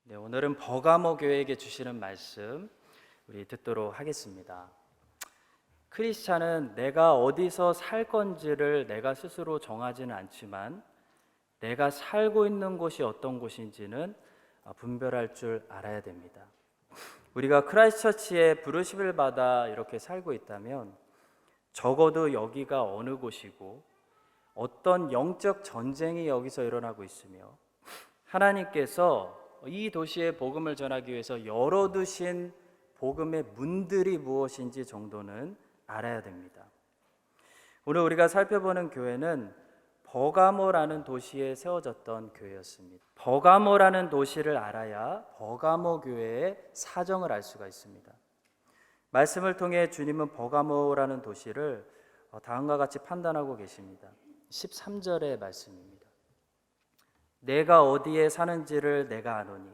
네, 오늘은 버가모 교회에게 주시는 말씀 우리 듣도록 하겠습니다. 크리스찬은 내가 어디서 살 건지를 내가 스스로 정하지는 않지만 내가 살고 있는 곳이 어떤 곳인지는 분별할 줄 알아야 됩니다. 우리가 크라이스트처치에 부르심을 받아 이렇게 살고 있다면 적어도 여기가 어느 곳이고 어떤 영적 전쟁이 여기서 일어나고 있으며 하나님께서 이 도시에 복음을 전하기 위해서 열어두신 복음의 문들이 무엇인지 정도는 알아야 됩니다. 오늘 우리가 살펴보는 교회는 버가모라는 도시에 세워졌던 교회였습니다. 버가모라는 도시를 알아야 버가모 교회의 사정을 알 수가 있습니다. 말씀을 통해 주님은 버가모라는 도시를 다음과 같이 판단하고 계십니다. 13절의 말씀입니다. 내가 어디에 사는지를 내가 아노니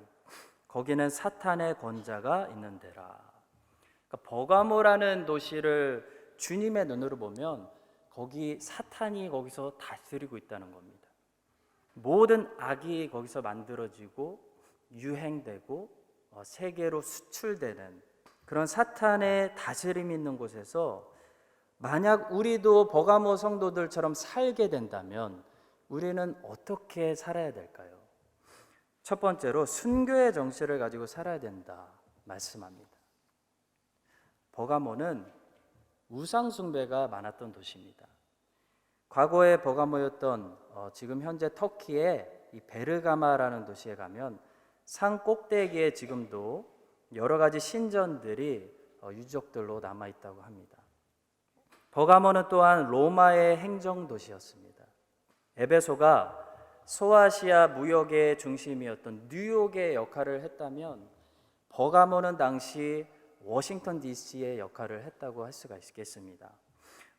거기는 사탄의 권자가 있는 데라. 그러니까 버가모라는 도시를 주님의 눈으로 보면 거기 사탄이 거기서 다스리고 있다는 겁니다. 모든 악이 거기서 만들어지고 유행되고 세계로 수출되는 그런 사탄의 다스림이 있는 곳에서 만약 우리도 버가모 성도들처럼 살게 된다면 우리는 어떻게 살아야 될까요? 첫 번째로 순교의 정신을 가지고 살아야 된다 말씀합니다. 버가모는 우상 숭배가 많았던 도시입니다. 과거에 버가모였던 지금 현재 터키의 이 베르가마라는 도시에 가면 산 꼭대기에 지금도 여러 가지 신전들이 유적들로 남아 있다고 합니다. 버가모는 또한 로마의 행정 도시였습니다. 에베소가 소아시아 무역의 중심이었던 뉴욕의 역할을 했다면 버가모는 당시 워싱턴 DC의 역할을 했다고 할 수가 있겠습니다.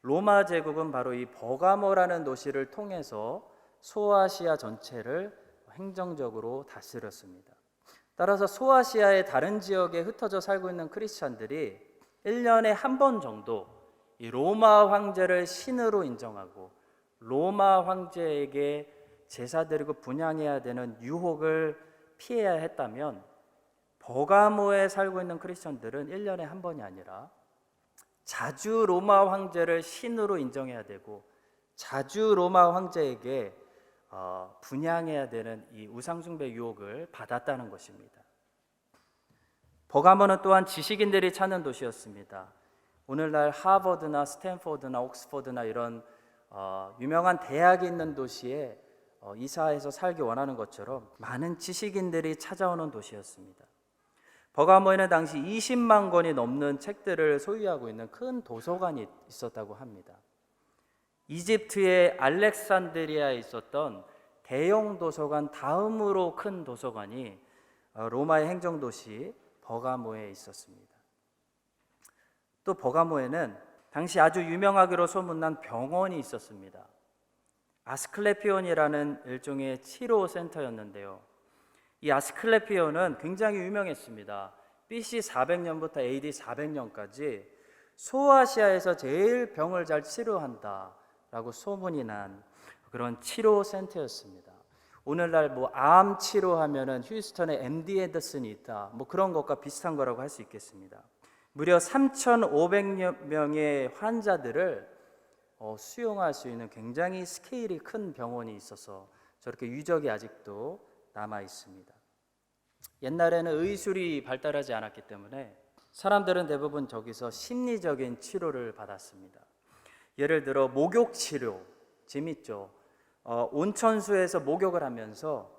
로마 제국은 바로 이 버가모라는 도시를 통해서 소아시아 전체를 행정적으로 다스렸습니다. 따라서 소아시아의 다른 지역에 흩어져 살고 있는 크리스찬들이 1년에 한 번 정도 이 로마 황제를 신으로 인정하고 로마 황제에게 제사 드리고 분향해야 되는 유혹을 피해야 했다면 버가모에 살고 있는 크리스천들은 1년에 한 번이 아니라 자주 로마 황제를 신으로 인정해야 되고 자주 로마 황제에게 분향해야 되는 이 우상숭배 유혹을 받았다는 것입니다. 버가모는 또한 지식인들이 찾는 도시였습니다. 오늘날 하버드나 스탠포드나 옥스퍼드나 이런 유명한 대학이 있는 도시에 이사해서 살기 원하는 것처럼 많은 지식인들이 찾아오는 도시였습니다. 버가모에는 당시 20만 권이 넘는 책들을 소유하고 있는 큰 도서관이 있었다고 합니다. 이집트의 알렉산드리아에 있었던 대형 도서관 다음으로 큰 도서관이 로마의 행정도시 버가모에 있었습니다. 또 버가모에는 당시 아주 유명하기로 소문난 병원이 있었습니다. 아스클레피온이라는 일종의 치료센터였는데요. 이 아스클레피온은 굉장히 유명했습니다. BC 400년부터 AD 400년까지 소아시아에서 제일 병을 잘 치료한다라고 소문이 난 그런 치료센터였습니다. 오늘날 암 치료하면은 휴스턴에 MD 앤더슨이 있다. 그런 것과 비슷한 거라고 할 수 있겠습니다. 무려 3,500명의 환자들을 수용할 수 있는 굉장히 스케일이 큰 병원이 있어서 저렇게 유적이 아직도 남아 있습니다. 옛날에는 의술이 발달하지 않았기 때문에 사람들은 대부분 저기서 심리적인 치료를 받았습니다. 예를 들어 목욕 치료, 재밌죠? 온천수에서 목욕을 하면서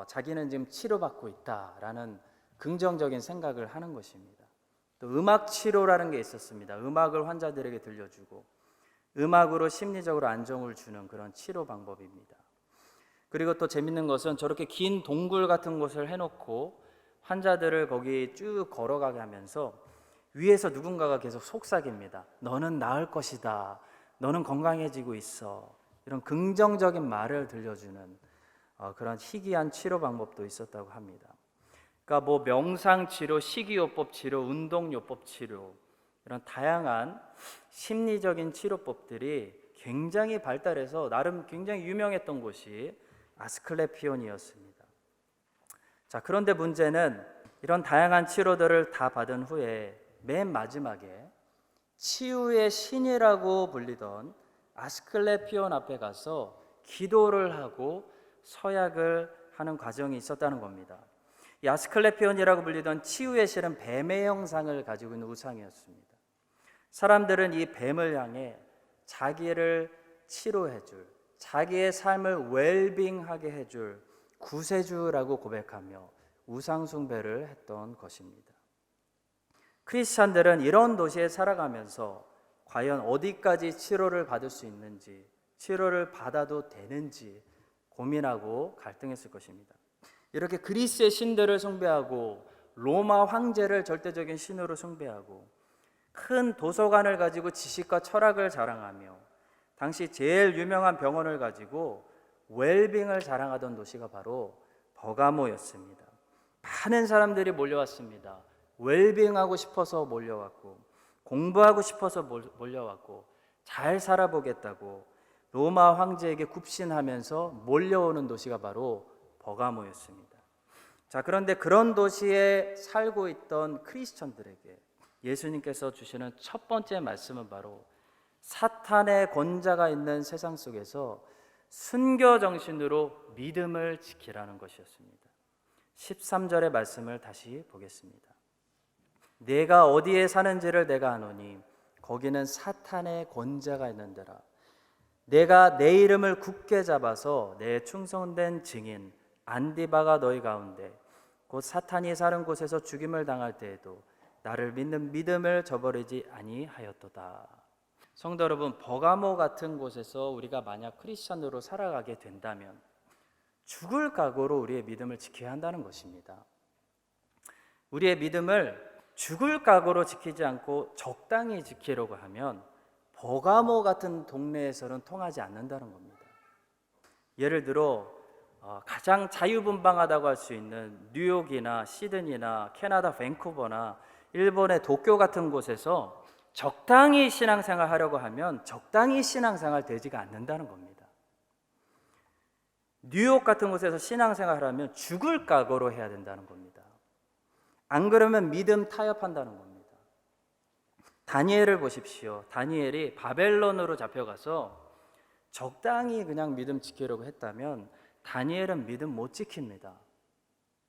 자기는 지금 치료받고 있다라는 긍정적인 생각을 하는 것입니다. 또 음악 치료라는 게 있었습니다. 음악을 환자들에게 들려주고 음악으로 심리적으로 안정을 주는 그런 치료 방법입니다. 그리고 또 재밌는 것은 저렇게 긴 동굴 같은 곳을 해놓고 환자들을 거기 쭉 걸어가게 하면서 위에서 누군가가 계속 속삭입니다. 너는 나을 것이다. 너는 건강해지고 있어. 이런 긍정적인 말을 들려주는 그런 희귀한 치료 방법도 있었다고 합니다. 그러니까 명상 치료, 식이요법 치료, 운동요법 치료 이런 다양한 심리적인 치료법들이 굉장히 발달해서 나름 굉장히 유명했던 곳이 아스클레피온이었습니다. 자, 그런데 문제는 이런 다양한 치료들을 다 받은 후에 맨 마지막에 치유의 신이라고 불리던 아스클레피온 앞에 가서 기도를 하고 서약을 하는 과정이 있었다는 겁니다. 이 아스클레피온이라고 불리던 치유의 신은 뱀의 형상을 가지고 있는 우상이었습니다. 사람들은 이 뱀을 향해 자기를 치료해줄, 자기의 삶을 웰빙하게 해줄 구세주라고 고백하며 우상 숭배를 했던 것입니다. 크리스찬들은 이런 도시에 살아가면서 과연 어디까지 치료를 받을 수 있는지, 치료를 받아도 되는지 고민하고 갈등했을 것입니다. 이렇게 그리스의 신들을 숭배하고 로마 황제를 절대적인 신으로 숭배하고 큰 도서관을 가지고 지식과 철학을 자랑하며 당시 제일 유명한 병원을 가지고 웰빙을 자랑하던 도시가 바로 버가모였습니다. 많은 사람들이 몰려왔습니다. 웰빙하고 싶어서 몰려왔고, 공부하고 싶어서 몰려왔고, 잘 살아보겠다고 로마 황제에게 굽신하면서 몰려오는 도시가 바로 버가모였습니다. 자, 그런데 그런 도시에 살고 있던 크리스천들에게 예수님께서 주시는 첫 번째 말씀은 바로 사탄의 권자가 있는 세상 속에서 순교 정신으로 믿음을 지키라는 것이었습니다. 13절의 말씀을 다시 보겠습니다. 내가 어디에 사는지를 내가 아노니 거기는 사탄의 권자가 있는데라. 내가 내 이름을 굳게 잡아서 내 충성된 증인 안디바가 너희 가운데 곧 사탄이 사는 곳에서 죽임을 당할 때에도 나를 믿는 믿음을 저버리지 아니하였도다. 성도 여러분, 버가모 같은 곳에서 우리가 만약 크리스천으로 살아가게 된다면 죽을 각오로 우리의 믿음을 지켜야 한다는 것입니다. 우리의 믿음을 죽을 각오로 지키지 않고 적당히 지키려고 하면 버가모 같은 동네에서는 통하지 않는다는 겁니다. 예를 들어 가장 자유분방하다고 할 수 있는 뉴욕이나 시드니나 캐나다 밴쿠버나 일본의 도쿄 같은 곳에서 적당히 신앙생활 하려고 하면 적당히 신앙생활 되지가 않는다는 겁니다. 뉴욕 같은 곳에서 신앙생활 하려면 죽을 각오로 해야 된다는 겁니다. 안 그러면 믿음 타협한다는 겁니다. 다니엘을 보십시오. 다니엘이 바벨론으로 잡혀가서 적당히 그냥 믿음 지키려고 했다면 다니엘은 믿음 못 지킵니다.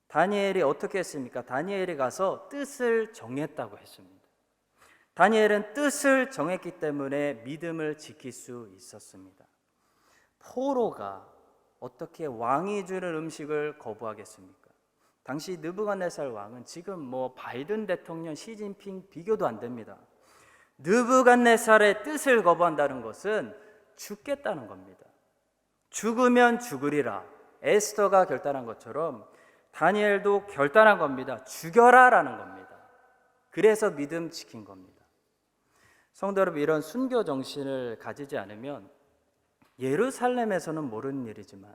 다니엘이 어떻게 했습니까? 다니엘이 가서 뜻을 정했다고 했습니다. 다니엘은 뜻을 정했기 때문에 믿음을 지킬 수 있었습니다. 포로가 어떻게 왕이 주는 음식을 거부하겠습니까? 당시 느부갓네살 왕은 지금 바이든 대통령, 시진핑 비교도 안 됩니다. 느부갓네살의 뜻을 거부한다는 것은 죽겠다는 겁니다. 죽으면 죽으리라. 에스더가 결단한 것처럼 다니엘도 결단한 겁니다. 죽여라라는 겁니다. 그래서 믿음 지킨 겁니다. 성도 여러분, 이런 순교 정신을 가지지 않으면 예루살렘에서는 모르는 일이지만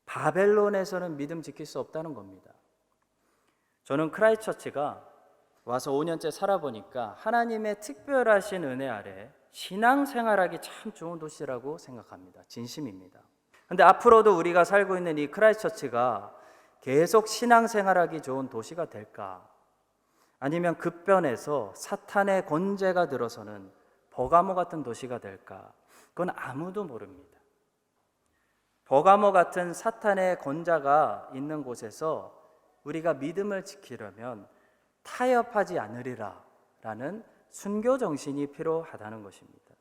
바벨론에서는 믿음 지킬 수 없다는 겁니다. 저는 크라이처치가 와서 5년째 살아보니까 하나님의 특별하신 은혜 아래 신앙생활하기 참 좋은 도시라고 생각합니다. 진심입니다. 그런데 앞으로도 우리가 살고 있는 이 크라이처치가 계속 신앙생활하기 좋은 도시가 될까? 아니면 급변해서 사탄의 권세가 들어서는 버가모 같은 도시가 될까? 그건 아무도 모릅니다. 버가모 같은 사탄의 권자가 있는 곳에서 우리가 믿음을 지키려면 타협하지 않으리라 라는 순교 정신이 필요하다는 것입니다.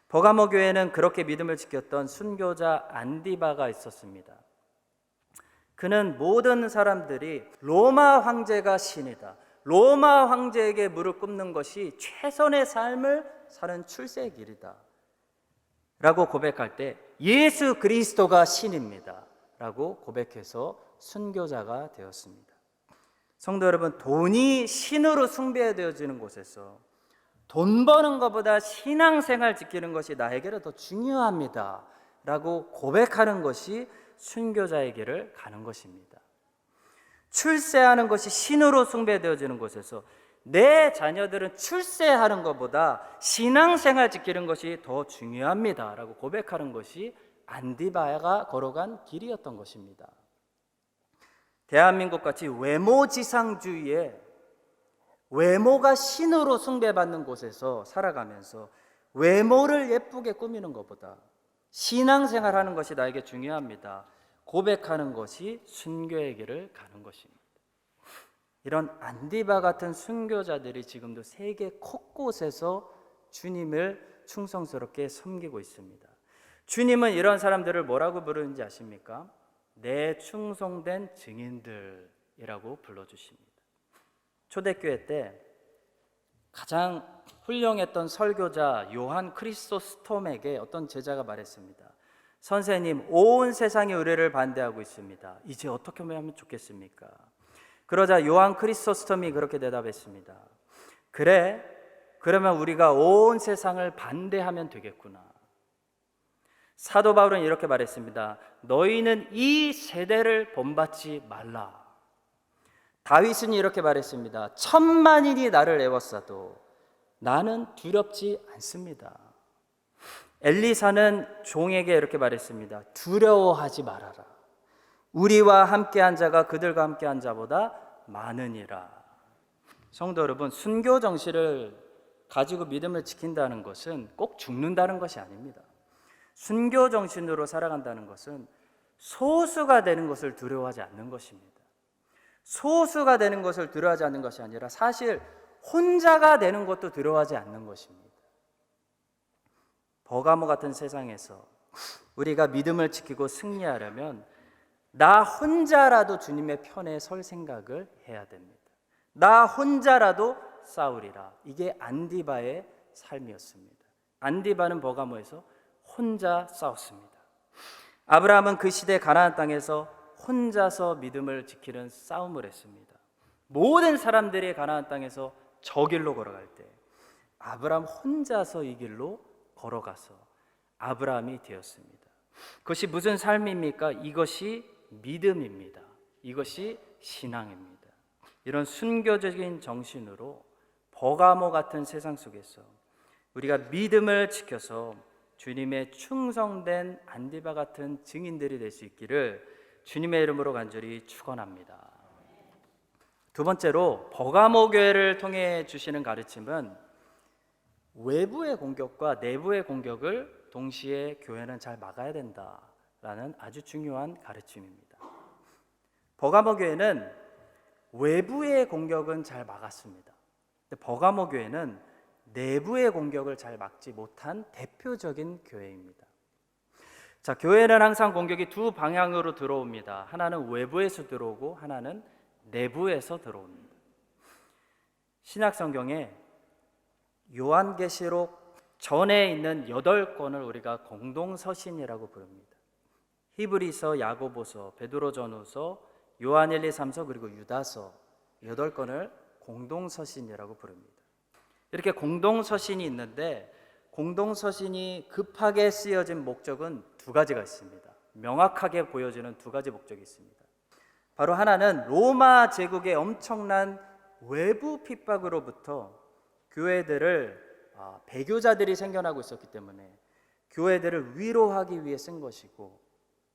버가모 교회는 그렇게 믿음을 지켰던 순교자 안디바가 있었습니다. 그는 모든 사람들이 로마 황제가 신이다, 로마 황제에게 무릎 꿇는 것이 최선의 삶을 사는 출세의 길이다 라고 고백할 때 예수 그리스도가 신입니다 라고 고백해서 순교자가 되었습니다. 성도 여러분, 돈이 신으로 숭배되어지는 곳에서 돈 버는 것보다 신앙생활 지키는 것이 나에게는 더 중요합니다 라고 고백하는 것이 순교자에게를 가는 것입니다. 출세하는 것이 신으로 숭배되어지는 곳에서 내 자녀들은 출세하는 것보다 신앙생활 지키는 것이 더 중요합니다 라고 고백하는 것이 안디바가 걸어간 길이었던 것입니다. 대한민국 같이 외모지상주의에 외모가 신으로 숭배받는 곳에서 살아가면서 외모를 예쁘게 꾸미는 것보다 신앙생활하는 것이 나에게 중요합니다. 고백하는 것이 순교의 길을 가는 것입니다. 이런 안디바 같은 순교자들이 지금도 세계 곳곳에서 주님을 충성스럽게 섬기고 있습니다. 주님은 이런 사람들을 뭐라고 부르는지 아십니까? 내 충성된 증인들이라고 불러주십니다. 초대교회 때 가장 훌륭했던 설교자 요한 크리소스톰에게 어떤 제자가 말했습니다. 선생님, 온 세상이 의뢰를 반대하고 있습니다. 이제 어떻게 하면 좋겠습니까? 그러자 요한 크리소스톰이 그렇게 대답했습니다. 그래, 그러면 우리가 온 세상을 반대하면 되겠구나. 사도 바울은 이렇게 말했습니다. 너희는 이 세대를 본받지 말라. 다윗은 이렇게 말했습니다. 1000만인이 나를 애워싸도 나는 두렵지 않습니다. 엘리사는 종에게 이렇게 말했습니다. 두려워하지 말아라. 우리와 함께한 자가 그들과 함께한 자보다 많으니라. 성도 여러분, 순교 정신을 가지고 믿음을 지킨다는 것은 꼭 죽는다는 것이 아닙니다. 순교 정신으로 살아간다는 것은 소수가 되는 것을 두려워하지 않는 것입니다. 소수가 되는 것을 두려워하지 않는 것이 아니라 사실 혼자가 되는 것도 두려워하지 않는 것입니다. 버가모 같은 세상에서 우리가 믿음을 지키고 승리하려면 나 혼자라도 주님의 편에 설 생각을 해야 됩니다. 나 혼자라도 싸우리라. 이게 안디바의 삶이었습니다. 안디바는 버가모에서 혼자 싸웠습니다. 아브라함은 그 시대 가나안 땅에서 혼자서 믿음을 지키는 싸움을 했습니다. 모든 사람들이 가나안 땅에서 저 길로 걸어갈 때 아브라함 혼자서 이 길로 걸어가서 아브라함이 되었습니다. 그것이 무슨 삶입니까? 이것이 믿음입니다. 이것이 신앙입니다. 이런 순교적인 정신으로 버가모 같은 세상 속에서 우리가 믿음을 지켜서 주님의 충성된 안디바 같은 증인들이 될 수 있기를 주님의 이름으로 간절히 축원합니다. 두 번째로 버가모 교회를 통해 주시는 가르침은 외부의 공격과 내부의 공격을 동시에 교회는 잘 막아야 된다라는 아주 중요한 가르침입니다. 버가모 교회는 외부의 공격은 잘 막았습니다. 근데 버가모 교회는 내부의 공격을 잘 막지 못한 대표적인 교회입니다. 자, 교회는 항상 공격이 두 방향으로 들어옵니다. 하나는 외부에서 들어오고 하나는 내부에서 들어옵니다. 신약 성경에 요한계시록 전에 있는 8권을 우리가 공동서신이라고 부릅니다. 히브리서, 야고보서, 베드로전후서, 요한 1, 2, 3서 그리고 유다서 8권을 공동서신이라고 부릅니다. 이렇게 공동서신이 있는데 공동서신이 급하게 쓰여진 목적은 두 가지가 있습니다. 명확하게 보여지는 두 가지 목적이 있습니다. 바로 하나는 로마 제국의 엄청난 외부 핍박으로부터 교회들을 배교자들이 생겨나고 있었기 때문에 교회들을 위로하기 위해 쓴 것이고,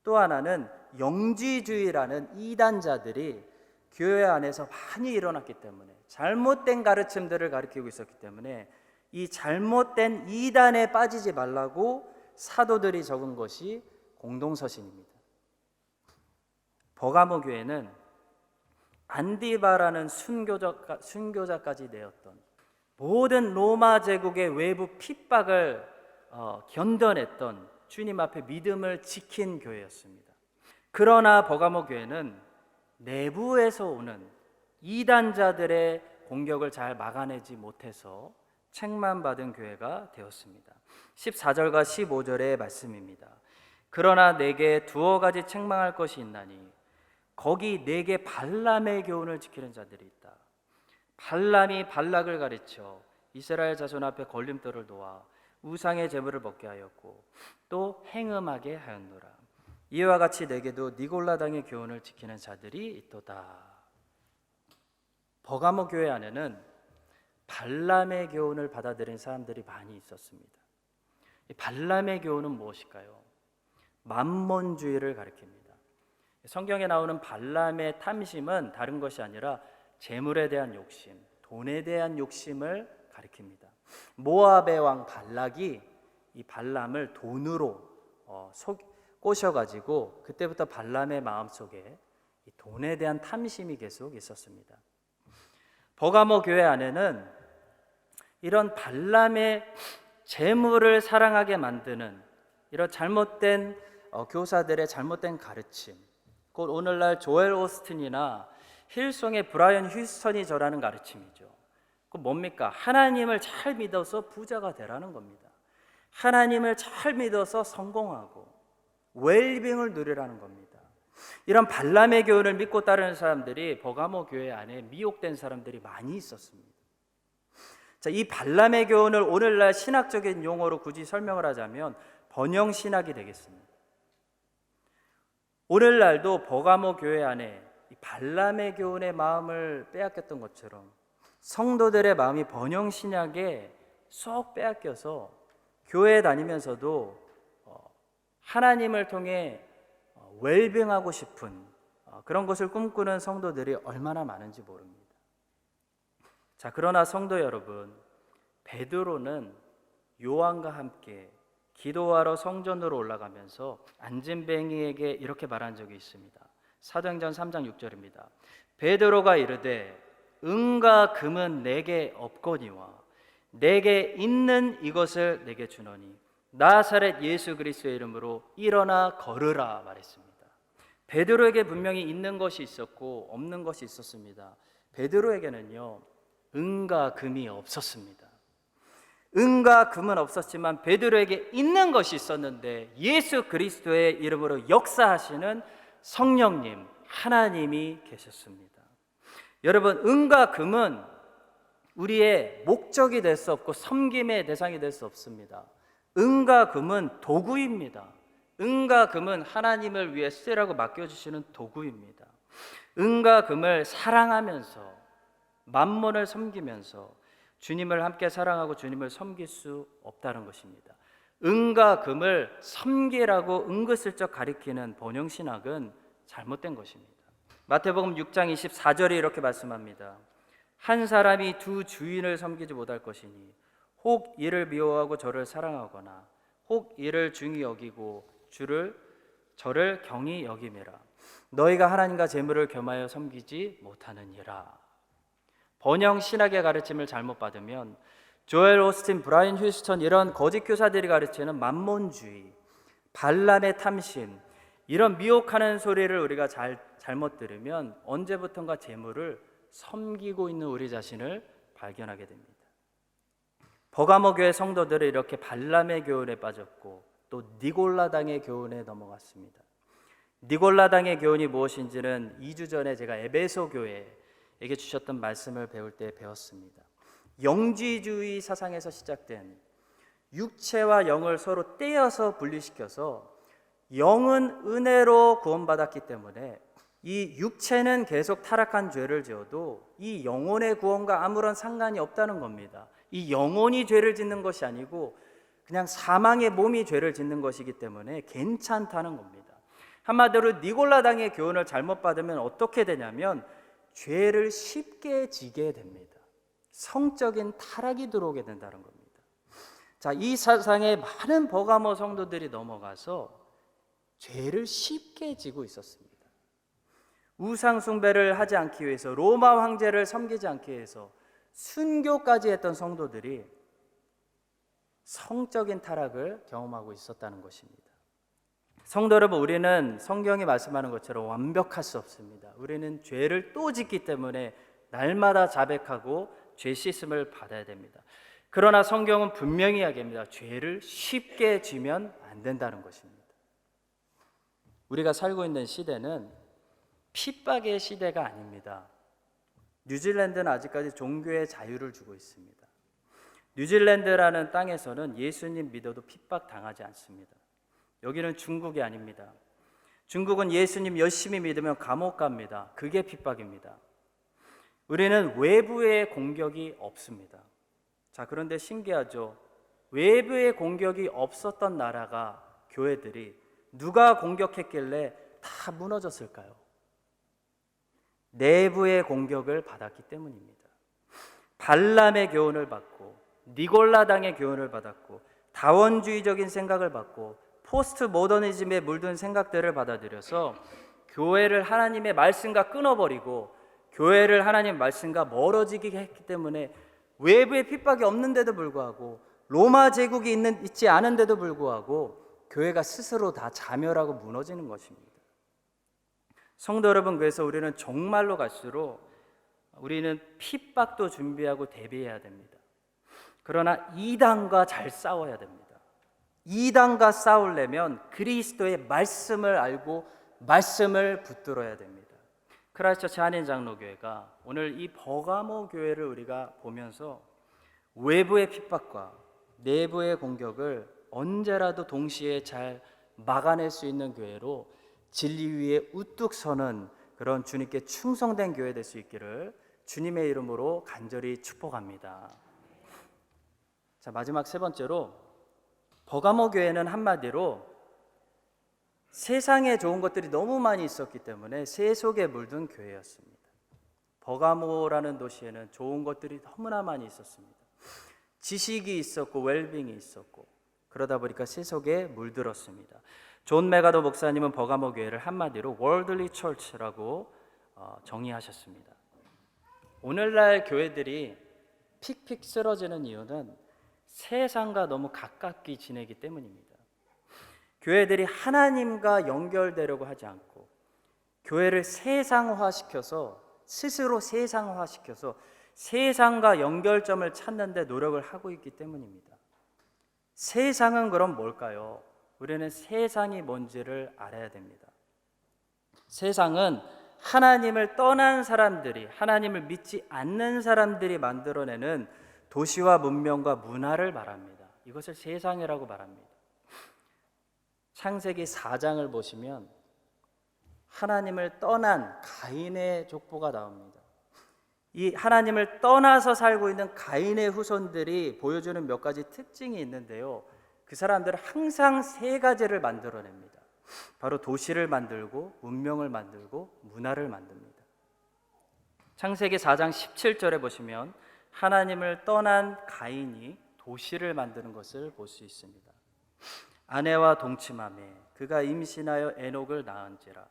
또 하나는 영지주의라는 이단자들이 교회 안에서 많이 일어났기 때문에 잘못된 가르침들을 가르치고 있었기 때문에 이 잘못된 이단에 빠지지 말라고 사도들이 적은 것이 공동서신입니다. 버가모 교회는 안디바라는 순교자까지 내었던 모든 로마 제국의 외부 핍박을 견뎌냈던 주님 앞에 믿음을 지킨 교회였습니다. 그러나 버가모 교회는 내부에서 오는 이단자들의 공격을 잘 막아내지 못해서 책망받은 교회가 되었습니다. 14절과 15절의 말씀입니다. 그러나 내게 두어 가지 책망할 것이 있나니 거기 내게 발람의 교훈을 지키는 자들이 있다. 발람이 발락을 가르쳐 이스라엘 자손 앞에 걸림돌을 놓아 우상의 제물을 먹게 하였고 또 행음하게 하였노라. 이와 같이 내게도 니골라당의 교훈을 지키는 자들이 있도다. 버가모 교회 안에는 발람의 교훈을 받아들인 사람들이 많이 있었습니다. 이 발람의 교훈은 무엇일까요? 만몬주의를 가리킵니다. 성경에 나오는 발람의 탐심은 다른 것이 아니라 재물에 대한 욕심, 돈에 대한 욕심을 가리킵니다. 모압의 왕 발락이 이 발람을 돈으로 꼬셔가지고 그때부터 발람의 마음속에 이 돈에 대한 탐심이 계속 있었습니다. 버가모 교회 안에는 이런 발람의 재물을 사랑하게 만드는 이런 잘못된 교사들의 잘못된 가르침, 곧 오늘날 조엘 오스틴이나 힐송의 브라이언 휴스턴이 전하는 가르침이죠. 그 뭡니까? 하나님을 잘 믿어서 부자가 되라는 겁니다. 하나님을 잘 믿어서 성공하고 웰빙을 누리라는 겁니다. 이런 발람의 교훈을 믿고 따르는 사람들이 버가모 교회 안에 미혹된 사람들이 많이 있었습니다. 자, 이 발람의 교훈을 오늘날 신학적인 용어로 굳이 설명을 하자면 번영신학이 되겠습니다. 오늘날도 버가모 교회 안에 이 발람의 교훈의 마음을 빼앗겼던 것처럼 성도들의 마음이 번영신학에 쏙 빼앗겨서 교회에 다니면서도 하나님을 통해 웰빙하고 싶은 그런 것을 꿈꾸는 성도들이 얼마나 많은지 모릅니다. 자, 그러나 성도 여러분, 베드로는 요한과 함께 기도하러 성전으로 올라가면서 안진뱅이에게 이렇게 말한 적이 있습니다. 사도행전 3장 6절입니다. 베드로가 이르되 은과 금은 내게 없거니와 내게 있는 이것을 내게 주노니 나사렛 예수 그리스도의 이름으로 일어나 걸으라 말했습니다. 베드로에게 분명히 있는 것이 있었고 없는 것이 있었습니다. 베드로에게는요, 은과 금이 없었습니다. 은과 금은 없었지만 베드로에게 있는 것이 있었는데 예수 그리스도의 이름으로 역사하시는 성령님, 하나님이 계셨습니다. 여러분, 은과 금은 우리의 목적이 될 수 없고 섬김의 대상이 될 수 없습니다. 은과 금은 도구입니다. 은과 금은 하나님을 위해 쓰라고 맡겨주시는 도구입니다. 은과 금을 사랑하면서 만몬을 섬기면서 주님을 함께 사랑하고 주님을 섬길 수 없다는 것입니다. 은과 금을 섬기라고 은근슬쩍 가리키는 번영신학은 잘못된 것입니다. 마태복음 6장 24절에 이렇게 말씀합니다. 한 사람이 두 주인을 섬기지 못할 것이니 혹 이를 미워하고 저를 사랑하거나 혹 이를 중히 여기고 저를 경히 여김이라. 너희가 하나님과 재물을 겸하여 섬기지 못하느니라. 번영 신학의 가르침을 잘못 받으면 조엘 오스틴, 브라이언 휴스턴 이런 거짓 교사들이 가르치는 만몬주의, 발람의 탐심, 이런 미혹하는 소리를 우리가 잘못 들으면 언제부턴가 재물을 섬기고 있는 우리 자신을 발견하게 됩니다. 버가모 교회 성도들은 이렇게 발람의 교훈에 빠졌고 또 니골라당의 교훈에 넘어갔습니다. 니골라당의 교훈이 무엇인지는 2주 전에 제가 에베소 교회에게 주셨던 말씀을 배울 때 배웠습니다. 영지주의 사상에서 시작된 육체와 영을 서로 떼어서 분리시켜서 영은 은혜로 구원받았기 때문에 이 육체는 계속 타락한 죄를 지어도 이 영혼의 구원과 아무런 상관이 없다는 겁니다. 이 영혼이 죄를 짓는 것이 아니고 그냥 사망의 몸이 죄를 짓는 것이기 때문에 괜찮다는 겁니다. 한마디로 니골라당의 교훈을 잘못 받으면 어떻게 되냐면 죄를 쉽게 지게 됩니다. 성적인 타락이 들어오게 된다는 겁니다. 자, 이 사상에 많은 버가모 성도들이 넘어가서 죄를 쉽게 지고 있었습니다. 우상 숭배를 하지 않기 위해서, 로마 황제를 섬기지 않기 위해서 순교까지 했던 성도들이 성적인 타락을 경험하고 있었다는 것입니다. 성도 여러분, 우리는 성경이 말씀하는 것처럼 완벽할 수 없습니다. 우리는 죄를 또 짓기 때문에 날마다 자백하고 죄 씻음을 받아야 됩니다. 그러나 성경은 분명히 이야기합니다. 죄를 쉽게 지면 안 된다는 것입니다. 우리가 살고 있는 시대는 핍박의 시대가 아닙니다. 뉴질랜드는 아직까지 종교의 자유를 주고 있습니다. 뉴질랜드라는 땅에서는 예수님 믿어도 핍박당하지 않습니다. 여기는 중국이 아닙니다. 중국은 예수님 열심히 믿으면 감옥 갑니다. 그게 핍박입니다. 우리는 외부의 공격이 없습니다. 자, 그런데 신기하죠? 외부의 공격이 없었던 나라가, 교회들이 누가 공격했길래 다 무너졌을까요? 내부의 공격을 받았기 때문입니다. 발람의 교훈을 받고 니골라당의 교훈을 받았고 다원주의적인 생각을 받고 포스트 모더니즘에 물든 생각들을 받아들여서 교회를 하나님의 말씀과 끊어버리고 교회를 하나님의 말씀과 멀어지게 했기 때문에 외부의 핍박이 없는데도 불구하고 로마 제국이 있지 않은데도 불구하고 교회가 스스로 다 자멸하고 무너지는 것입니다. 성도 여러분, 그래서 우리는 종말로 갈수록 우리는 핍박도 준비하고 대비해야 됩니다. 그러나 이단과 잘 싸워야 됩니다. 이단과 싸우려면 그리스도의 말씀을 알고 말씀을 붙들어야 됩니다. 크라이스트처치 한인장로교회가 오늘 이 버가모 교회를 우리가 보면서 외부의 핍박과 내부의 공격을 언제라도 동시에 잘 막아낼 수 있는 교회로 진리 위에 우뚝 서는 그런 주님께 충성된 교회 될 수 있기를 주님의 이름으로 간절히 축복합니다. 자, 마지막 세 번째로 버가모 교회는 한마디로 세상에 좋은 것들이 너무 많이 있었기 때문에 세속에 물든 교회였습니다. 버가모라는 도시에는 좋은 것들이 너무나 많이 있었습니다. 지식이 있었고 웰빙이 있었고 그러다 보니까 세속에 물들었습니다. 존 메가더 목사님은 버가모 교회를 한마디로 월들리 처치라고 정의하셨습니다. 오늘날 교회들이 픽픽 쓰러지는 이유는 세상과 너무 가깝게 지내기 때문입니다. 교회들이 하나님과 연결되려고 하지 않고 교회를 세상화시켜서 스스로 세상화시켜서 세상과 연결점을 찾는 데 노력을 하고 있기 때문입니다. 세상은 그럼 뭘까요? 우리는 세상이 뭔지를 알아야 됩니다. 세상은 하나님을 떠난 사람들이, 하나님을 믿지 않는 사람들이 만들어내는 도시와 문명과 문화를 말합니다. 이것을 세상이라고 말합니다. 창세기 4장을 보시면 하나님을 떠난 가인의 족보가 나옵니다. 이 하나님을 떠나서 살고 있는 가인의 후손들이 보여주는 몇 가지 특징이 있는데요. 그 사람들은 항상 세 가지를 만들어냅니다. 바로 도시를 만들고 문명을 만들고 문화를 만듭니다. 창세기 4장 17절에 보시면 하나님을 떠난 가인이 도시를 만드는 것을 볼 수 있습니다. 아내와 동침하며 그가 임신하여 에녹을 낳은지라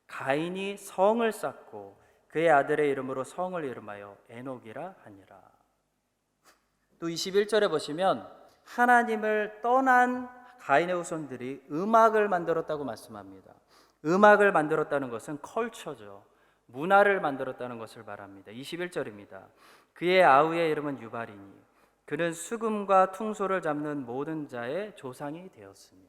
가인이 성을 쌓고 그의 아들의 이름으로 성을 이름하여 에녹이라 하니라. 또 21절에 보시면 하나님을 떠난 가인의 후손들이 음악을 만들었다고 말씀합니다. 음악을 만들었다는 것은 컬처죠. 문화를 만들었다는 것을 말합니다. 21절입니다. 그의 아우의 이름은 유발이니 그는 수금과 퉁소를 잡는 모든 자의 조상이 되었으며.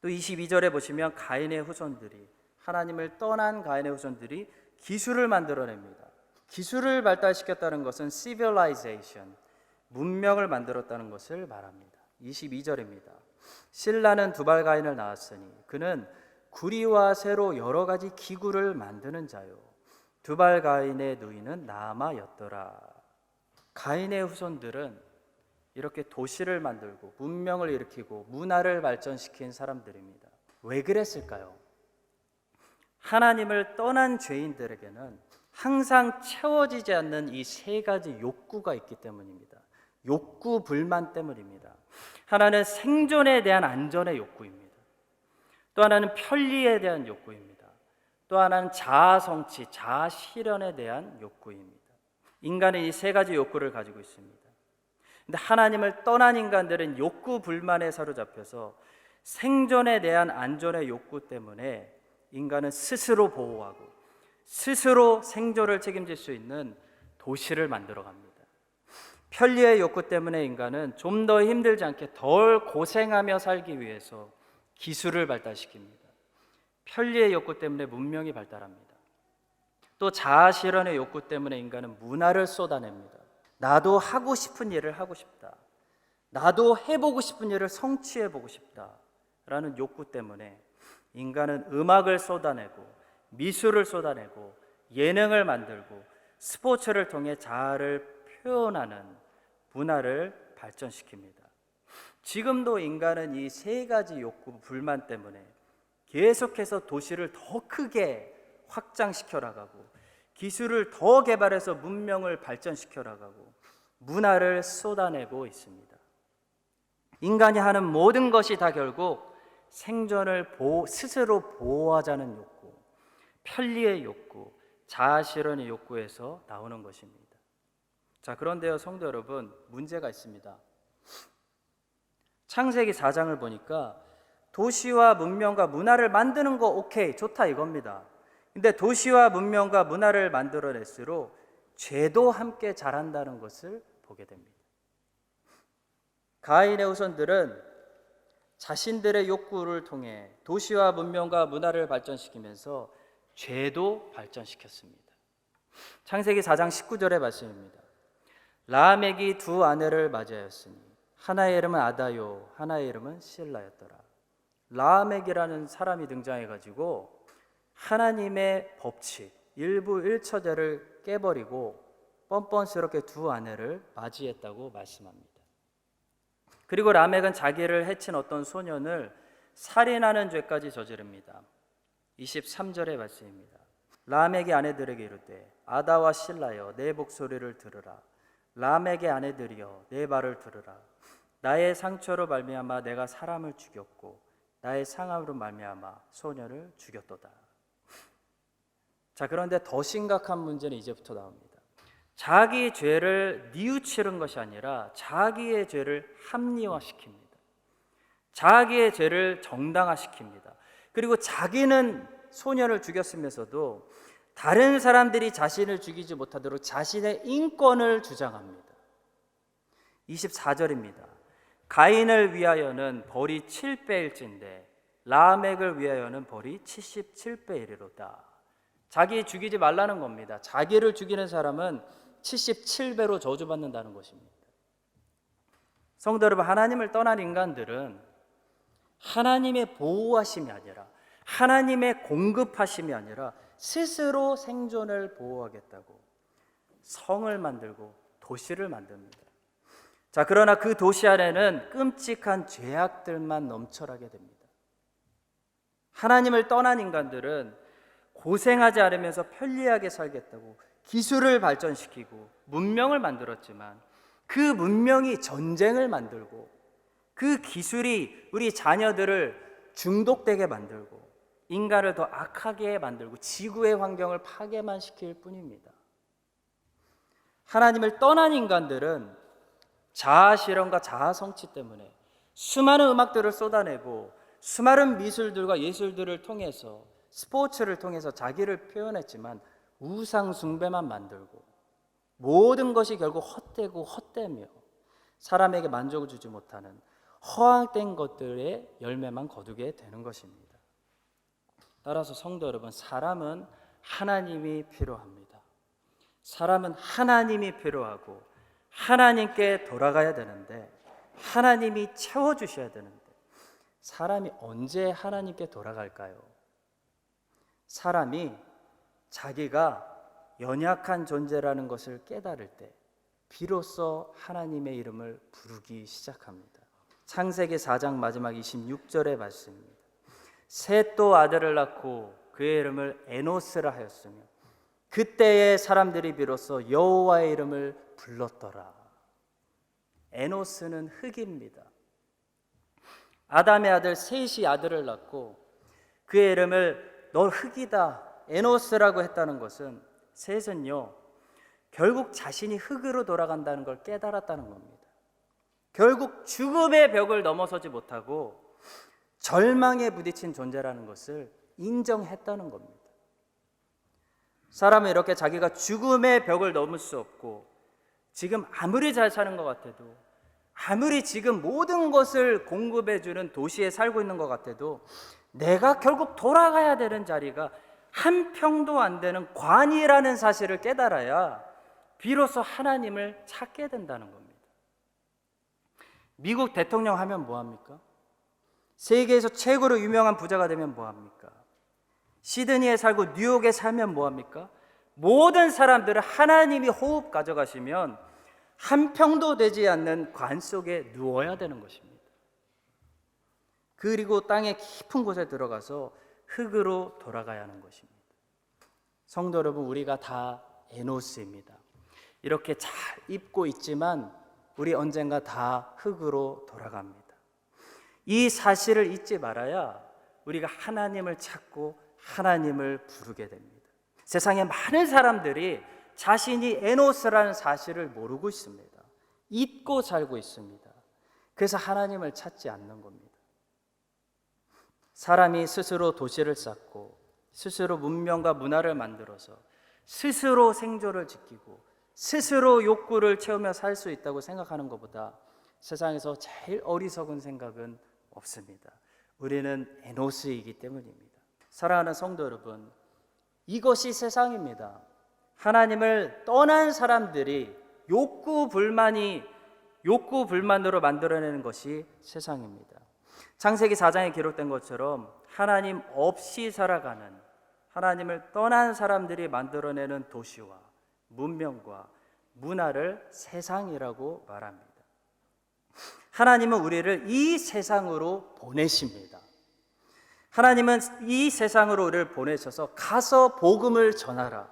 또 22절에 보시면 가인의 후손들이, 하나님을 떠난 가인의 후손들이 기술을 만들어냅니다. 기술을 발달시켰다는 것은 civilization, 문명을 만들었다는 것을 말합니다. 22절입니다. 신라는 두발 가인을 낳았으니 그는 구리와 쇠로 여러 가지 기구를 만드는 자요 두발 가인의 누이는 나아마였더라. 가인의 후손들은 이렇게 도시를 만들고 문명을 일으키고 문화를 발전시킨 사람들입니다. 왜 그랬을까요? 하나님을 떠난 죄인들에게는 항상 채워지지 않는 이 세 가지 욕구가 있기 때문입니다. 욕구 불만 때문입니다. 하나는 생존에 대한 안전의 욕구입니다. 또 하나는 편리에 대한 욕구입니다. 또 하나는 자아 성취, 자아 실현에 대한 욕구입니다. 인간은 이 세 가지 욕구를 가지고 있습니다. 근데 하나님을 떠난 인간들은 욕구 불만에 사로잡혀서 생존에 대한 안전의 욕구 때문에 인간은 스스로 보호하고 스스로 생존을 책임질 수 있는 도시를 만들어 갑니다. 편리의 욕구 때문에 인간은 좀 더 힘들지 않게 덜 고생하며 살기 위해서 기술을 발달시킵니다. 편리의 욕구 때문에 문명이 발달합니다. 또 자아 실현의 욕구 때문에 인간은 문화를 쏟아냅니다. 나도 하고 싶은 일을 하고 싶다. 나도 해보고 싶은 일을 성취해보고 싶다라는 욕구 때문에 인간은 음악을 쏟아내고 미술을 쏟아내고 예능을 만들고 스포츠를 통해 자아를 표현하는 문화를 발전시킵니다. 지금도 인간은 이 세 가지 욕구 불만 때문에 계속해서 도시를 더 크게 확장시켜 나가고 기술을 더 개발해서 문명을 발전시켜 나가고 문화를 쏟아내고 있습니다. 인간이 하는 모든 것이 다 결국 생존을 스스로 보호하자는 욕구, 편리의 욕구, 자아실현의 욕구에서 나오는 것입니다. 자, 그런데요, 성도 여러분, 문제가 있습니다. 창세기 4장을 보니까 도시와 문명과 문화를 만드는 거 오케이, 좋다 이겁니다. 근데 도시와 문명과 문화를 만들어낼수록 죄도 함께 자란다는 것을 보게 됩니다. 가인의 후손들은 자신들의 욕구를 통해 도시와 문명과 문화를 발전시키면서 죄도 발전시켰습니다. 창세기 4장 19절의 말씀입니다. 라멕이 두 아내를 맞이하였으니 하나의 이름은 아다요 하나의 이름은 실라였더라. 라멕이라는 사람이 등장해가지고 하나님의 법칙 일부 일처제를 깨버리고 뻔뻔스럽게 두 아내를 맞이했다고 말씀합니다. 그리고 라멕은 자기를 해친 어떤 소년을 살인하는 죄까지 저지릅니다. 23절의 말씀입니다. 라멕의 아내들에게 이르되 아다와 실라여 내 목소리를 들으라. 라멕의 아내들이여 내 말을 들으라. 나의 상처로 말미암아 내가 사람을 죽였고 나의 상함으로 말미암아 소년을 죽였도다. 자, 그런데 더 심각한 문제는 이제부터 나옵니다. 자기 죄를 뉘우치는 것이 아니라 자기의 죄를 합리화시킵니다. 자기의 죄를 정당화시킵니다. 그리고 자기는 소년을 죽였으면서도 다른 사람들이 자신을 죽이지 못하도록 자신의 인권을 주장합니다. 24절입니다. 가인을 위하여는 벌이 7배일진데 라멕을 위하여는 벌이 77배이리로다. 자기 죽이지 말라는 겁니다. 자기를 죽이는 사람은 77배로 저주받는다는 것입니다. 성도 여러분, 하나님을 떠난 인간들은 하나님의 보호하심이 아니라 하나님의 공급하심이 아니라 스스로 생존을 보호하겠다고 성을 만들고 도시를 만듭니다. 자, 그러나 그 도시 안에는 끔찍한 죄악들만 넘쳐나게 됩니다. 하나님을 떠난 인간들은 고생하지 않으면서 편리하게 살겠다고 기술을 발전시키고 문명을 만들었지만 그 문명이 전쟁을 만들고 그 기술이 우리 자녀들을 중독되게 만들고 인간을 더 악하게 만들고 지구의 환경을 파괴만 시킬 뿐입니다. 하나님을 떠난 인간들은 자아실현과 자아성취 때문에 수많은 음악들을 쏟아내고 수많은 미술들과 예술들을 통해서 스포츠를 통해서 자기를 표현했지만 우상 숭배만 만들고 모든 것이 결국 헛되고 헛되며 사람에게 만족을 주지 못하는 허황된 것들의 열매만 거두게 되는 것입니다. 따라서 성도 여러분, 사람은 하나님이 필요합니다. 사람은 하나님이 필요하고 하나님께 돌아가야 되는데 하나님이 채워주셔야 되는데 사람이 언제 하나님께 돌아갈까요? 사람이 자기가 연약한 존재라는 것을 깨달을 때 비로소 하나님의 이름을 부르기 시작합니다. 창세기 4장 마지막 26절의 말씀입니다. 셋 또 아들을 낳고 그의 이름을 에노스라 하였으며 그때의 사람들이 비로소 여호와의 이름을 불렀더라. 에노스는 흙입니다. 아담의 아들 셋이 아들을 낳고 그의 이름을 너 흙이다 에노스라고 했다는 것은 셋은요 결국 자신이 흙으로 돌아간다는 걸 깨달았다는 겁니다. 결국 죽음의 벽을 넘어서지 못하고 절망에 부딪힌 존재라는 것을 인정했다는 겁니다. 사람은 이렇게 자기가 죽음의 벽을 넘을 수 없고 지금 아무리 잘 사는 것 같아도 아무리 지금 모든 것을 공급해주는 도시에 살고 있는 것 같아도 내가 결국 돌아가야 되는 자리가 한 평도 안 되는 관이라는 사실을 깨달아야 비로소 하나님을 찾게 된다는 겁니다. 미국 대통령 하면 뭐합니까? 세계에서 최고로 유명한 부자가 되면 뭐합니까? 시드니에 살고 뉴욕에 살면 뭐합니까? 모든 사람들을 하나님이 호흡 가져가시면 한 평도 되지 않는 관 속에 누워야 되는 것입니다. 그리고 땅의 깊은 곳에 들어가서 흙으로 돌아가야 하는 것입니다. 성도 여러분, 우리가 다 에노스입니다. 이렇게 잘 입고 있지만 우리 언젠가 다 흙으로 돌아갑니다. 이 사실을 잊지 말아야 우리가 하나님을 찾고 하나님을 부르게 됩니다. 세상에 많은 사람들이 자신이 에노스라는 사실을 모르고 있습니다. 잊고 살고 있습니다. 그래서 하나님을 찾지 않는 겁니다. 사람이 스스로 도시를 쌓고 스스로 문명과 문화를 만들어서 스스로 생존을 지키고 스스로 욕구를 채우며 살 수 있다고 생각하는 것보다 세상에서 제일 어리석은 생각은 없습니다. 우리는 에노스이기 때문입니다. 사랑하는 성도 여러분, 이것이 세상입니다. 하나님을 떠난 사람들이 욕구 불만으로 만들어내는 것이 세상입니다. 창세기 4장에 기록된 것처럼 하나님 없이 살아가는, 하나님을 떠난 사람들이 만들어내는 도시와 문명과 문화를 세상이라고 말합니다. 하나님은 우리를 이 세상으로 보내십니다. 하나님은 이 세상으로 우리를 보내셔서 가서 복음을 전하라,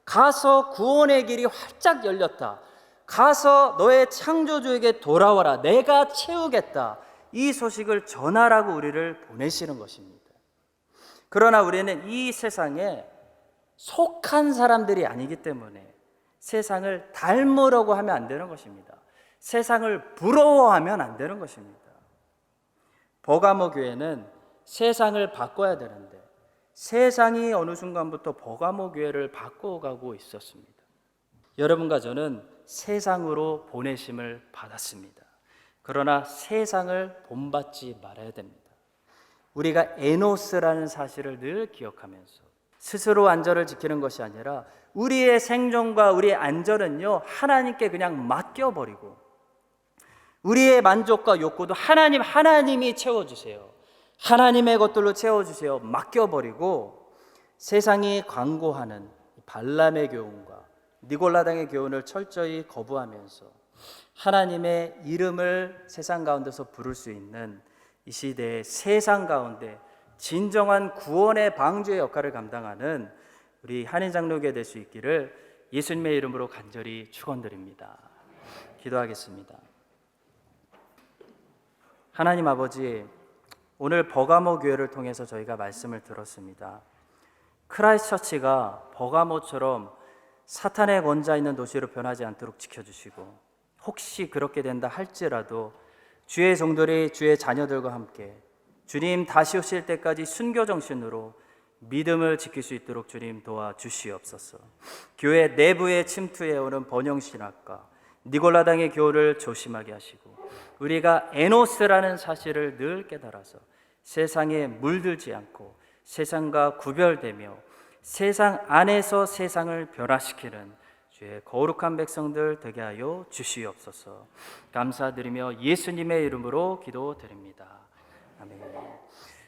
가서 구원의 길이 활짝 열렸다, 가서 너의 창조주에게 돌아와라, 내가 채우겠다, 이 소식을 전하라고 우리를 보내시는 것입니다. 그러나 우리는 이 세상에 속한 사람들이 아니기 때문에 세상을 닮으려고 하면 안 되는 것입니다. 세상을 부러워하면 안 되는 것입니다. 버가모 교회는 세상을 바꿔야 되는데 세상이 어느 순간부터 버가모 교회를 바꿔가고 있었습니다. 여러분과 저는 세상으로 보내심을 받았습니다. 그러나 세상을 본받지 말아야 됩니다. 우리가 에노스라는 사실을 늘 기억하면서 스스로 안전을 지키는 것이 아니라 우리의 생존과 우리의 안전은요, 하나님께 그냥 맡겨버리고 우리의 만족과 욕구도 하나님이 채워주세요, 하나님의 것들로 채워주세요, 맡겨버리고 세상이 광고하는 발람의 교훈과 니골라당의 교훈을 철저히 거부하면서 하나님의 이름을 세상 가운데서 부를 수 있는 이 시대의 세상 가운데 진정한 구원의 방주의 역할을 감당하는 우리 한인장로교회 될 수 있기를 예수님의 이름으로 간절히 축원드립니다. 기도하겠습니다. 하나님 아버지, 오늘 버가모 교회를 통해서 저희가 말씀을 들었습니다. 크라이스트처치가 버가모처럼 사탄의 권자 있는 도시로 변하지 않도록 지켜주시고, 혹시 그렇게 된다 할지라도 주의 종들이 주의 자녀들과 함께 주님 다시 오실 때까지 순교 정신으로 믿음을 지킬 수 있도록 주님 도와주시옵소서. 교회 내부에 침투해오는 번영신학과 니골라당의 교훈을 조심하게 하시고 우리가 에노스라는 사실을 늘 깨달아서 세상에 물들지 않고 세상과 구별되며 세상 안에서 세상을 변화시키는 주의 거룩한 백성들 되게 하여 주시옵소서. 감사드리며 예수님의 이름으로 기도드립니다. 아멘.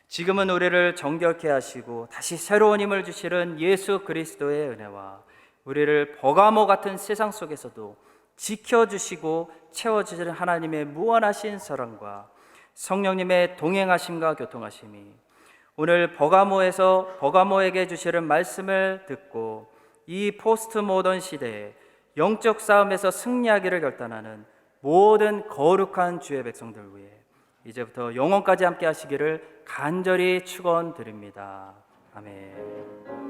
지금은 우리를 정결케 하시고 다시 새로운 힘을 주시는 예수 그리스도의 은혜와 우리를 버가모 같은 세상 속에서도 지켜주시고 채워주시는 하나님의 무한하신 사랑과 성령님의 동행하심과 교통하심이 오늘 버가모에게 주시는 말씀을 듣고 이 포스트 모던 시대에 영적 싸움에서 승리하기를 결단하는 모든 거룩한 주의 백성들 위해 이제부터 영원까지 함께 하시기를 간절히 축원드립니다. 아멘.